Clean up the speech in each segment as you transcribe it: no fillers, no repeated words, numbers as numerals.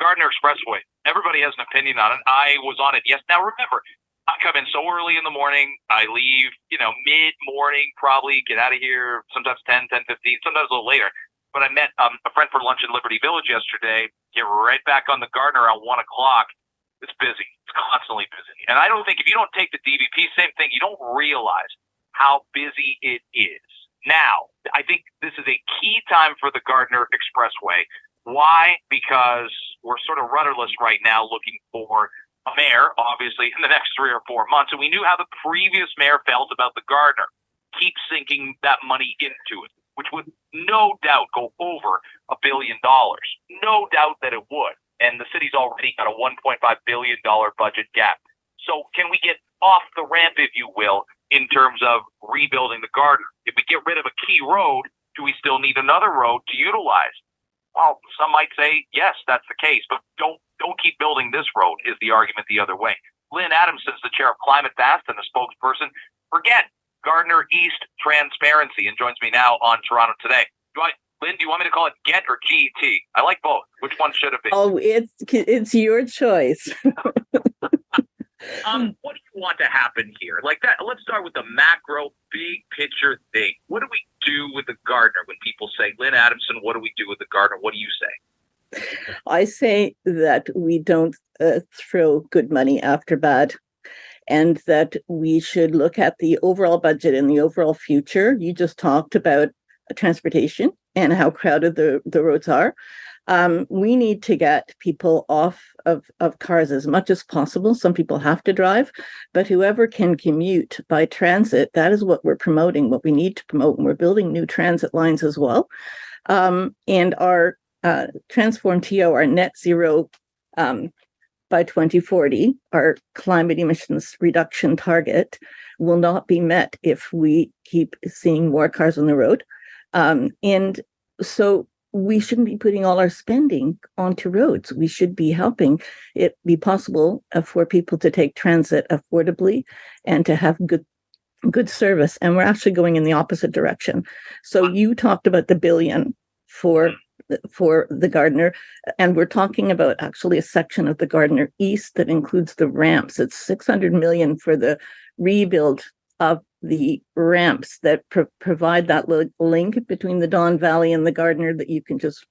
Gardiner Expressway. Everybody has an opinion on it. I was on it. Yes. Now remember, I come in so early in the morning. I leave, mid-morning, probably get out of here sometimes 10:15, sometimes a little later. But I met a friend for lunch in Liberty Village yesterday. Get right back on the Gardiner around 1 o'clock. It's busy. It's constantly busy. And I don't think if you don't take the DVP, same thing, you don't realize how busy it is. Now, I think this is a key time for the Gardiner Expressway. Why? Because we're sort of rudderless right now looking for a mayor, obviously, in the next 3 or 4 months. And we knew how the previous mayor felt about the Gardiner. Keep sinking that money into it, which would no doubt go over $1 billion. No doubt that it would. And the city's already got a $1.5 billion budget gap. So can we get off the ramp, if you will, in terms of rebuilding the Gardiner? If we get rid of a key road, do we still need another road to utilize? Well, some might say, yes, that's the case, but don't keep building this road is the argument the other way. Lyn Adamson is the chair of Climate Fast and the spokesperson for Gardiner East Transparency, and joins me now on Toronto Today. Lyn, do you want me to call it GET or GET? I like both. Which one should it be? Oh, it's your choice. What do you want to happen here? Like that. Let's start with the macro, big picture thing. What do we do with the Gardiner when people say, Lyn Adamson, what do we do with the Gardiner? What do you say? I say that we don't throw good money after bad, and that we should look at the overall budget and the overall future. You just talked about transportation and how crowded the roads are. We need to get people off of cars as much as possible. Some people have to drive, but whoever can commute by transit, that is what we're promoting, what we need to promote. And we're building new transit lines as well. And our Transform TO, our net zero by 2040, our climate emissions reduction target will not be met if we keep seeing more cars on the road. And so we shouldn't be putting all our spending onto roads. We should be helping it be possible for people to take transit affordably and to have good service. And we're actually going in the opposite direction. So you talked about the billion for the Gardiner, and we're talking about actually a section of the Gardiner East that includes the ramps. It's $600 million for the rebuild of the ramps that provide that link between the Don Valley and the Gardiner, that you can just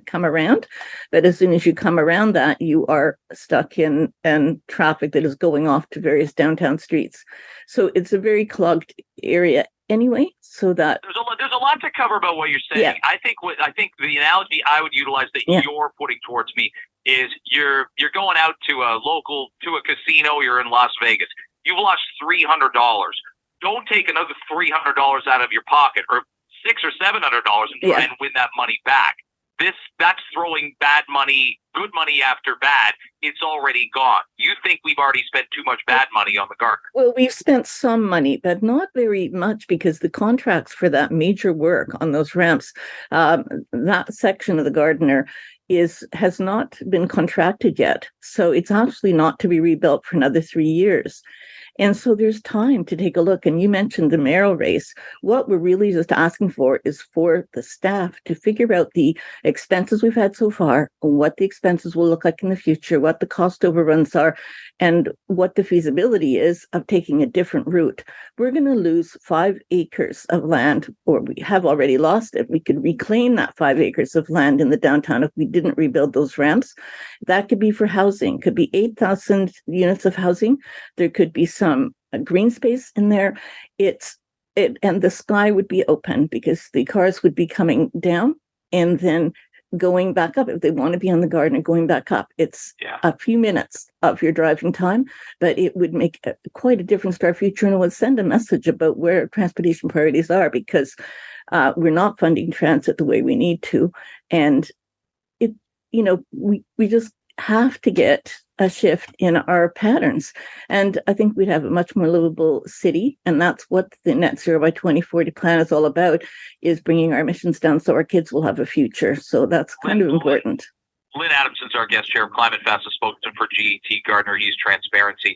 come around. But as soon as you come around that, you are stuck in traffic that is going off to various downtown streets. So it's a very clogged area anyway. So that there's a lot to cover about what you're saying. Yeah. I think the analogy I would utilize that you're putting towards me is you're going out to a casino. You're in Las Vegas. You've lost $300. Don't take another $300 out of your pocket, or $600 or $700, and try and win that money back. That's throwing bad money, good money after bad. It's already gone. You think we've already spent too much bad money on the Gardiner? Well, we've spent some money, but not very much, because the contracts for that major work on those ramps, that section of the Gardiner has not been contracted yet. So it's actually not to be rebuilt for another 3 years. And so there's time to take a look. And you mentioned the mayoral race. What we're really just asking for is for the staff to figure out the expenses we've had so far, what the expenses will look like in the future, what the cost overruns are, and what the feasibility is of taking a different route. We're going to lose 5 acres of land, or we have already lost it. We could reclaim that 5 acres of land in the downtown if we didn't rebuild those ramps. That could be for housing, could be 8,000 units of housing. There could be some green space in there. And the sky would be open, because the cars would be coming down and then going back up. If they want to be on the Gardiner, going back up, it's a few minutes of your driving time, but it would make quite a difference to our future, and it would send a message about where transportation priorities are, because we're not funding transit the way we need to. And we just have to get a shift in our patterns. And I think we'd have a much more livable city. And that's what the Net Zero by 2040 plan is all about, is bringing our emissions down so our kids will have a future. So that's kind of important. Lyn Adamson's our guest chair of Climate Fast, a spokesman for GET, Gardiner East Transparency.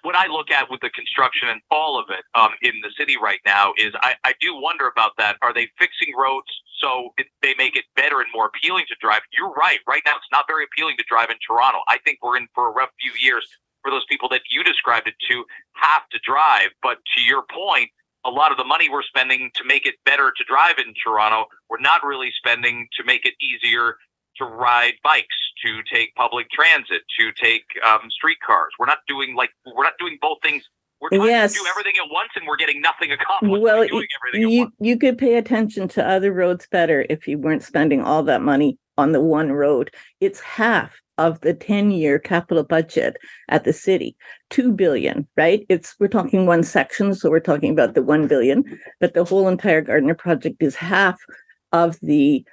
What I look at with the construction and all of it in the city right now is I do wonder about that. Are they fixing roads So they make it better and more appealing to drive. You're right. Right now, it's not very appealing to drive in Toronto. I think we're in for a rough few years for those people that you described it to have to drive. But to your point, a lot of the money we're spending to make it better to drive in Toronto, we're not really spending to make it easier to ride bikes, to take public transit, to take streetcars. We're not doing both things. We're trying Yes. to do everything at once, and we're getting nothing accomplished. Well, by doing everything at once. you could pay attention to other roads better if you weren't spending all that money on the one road. It's half of the 10-year capital budget at the city, 2 billion, right? We're talking one section, so we're talking about the 1 billion, but the whole entire Gardiner project is half of the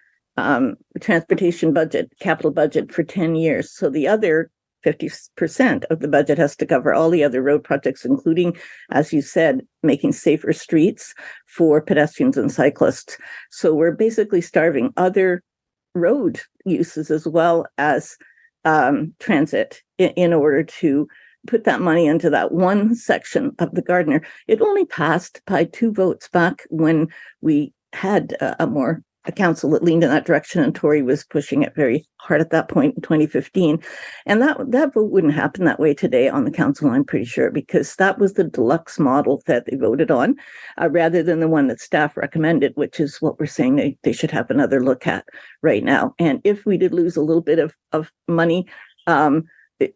transportation budget, capital budget for 10 years. So the other 50% of the budget has to cover all the other road projects, including, as you said, making safer streets for pedestrians and cyclists. So we're basically starving other road uses as well as transit in order to put that money into that one section of the Gardiner. It only passed by 2 votes back when we had a council that leaned in that direction, and Tory was pushing it very hard at that point in 2015. And that vote wouldn't happen that way today on the council, I'm pretty sure, because that was the deluxe model that they voted on, rather than the one that staff recommended, which is what we're saying they should have another look at right now. And if we did lose a little bit of money,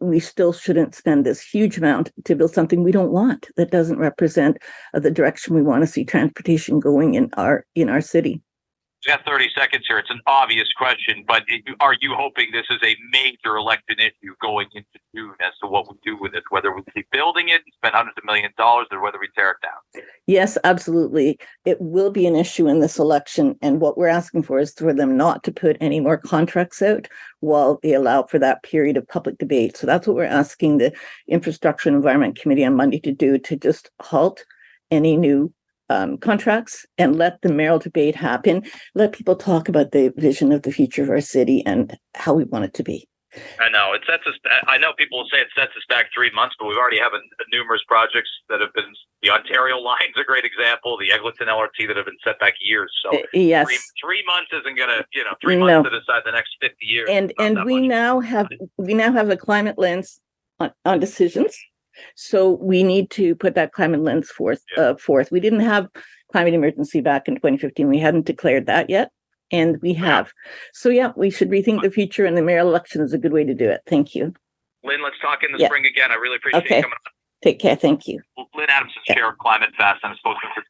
we still shouldn't spend this huge amount to build something we don't want, that doesn't represent the direction we want to see transportation going in our city. We got 30 seconds here. It's an obvious question, but are you hoping this is a major elected issue going into June as to what we do with it, whether we keep building it and spend hundreds of millions of dollars or whether we tear it down? Yes, absolutely. It will be an issue in this election. And what we're asking for is for them not to put any more contracts out while they allow for that period of public debate. So that's what we're asking the Infrastructure and Environment Committee on Monday to do, to just halt any new contracts and let the mayoral debate happen. Let people talk about the vision of the future of our city and how we want it to be. I know it sets us. I know people will say it sets us back 3 months, but we've already have numerous projects that have been. The Ontario line's a great example. The Eglinton LRT that have been set back years. So yes, 3 months isn't gonna. 3 months to decide the next 50 years. And we now have a climate lens on decisions. So we need to put that climate lens forth. We didn't have climate emergency back in 2015. We hadn't declared that yet, and we have. So yeah, we should rethink the future, and the mayoral election is a good way to do it. Thank you. Lyn, let's talk in the spring again. I really appreciate you coming on. Take care. Thank you. Lyn Adamson, Chair of Climate Fest. I'm spoken for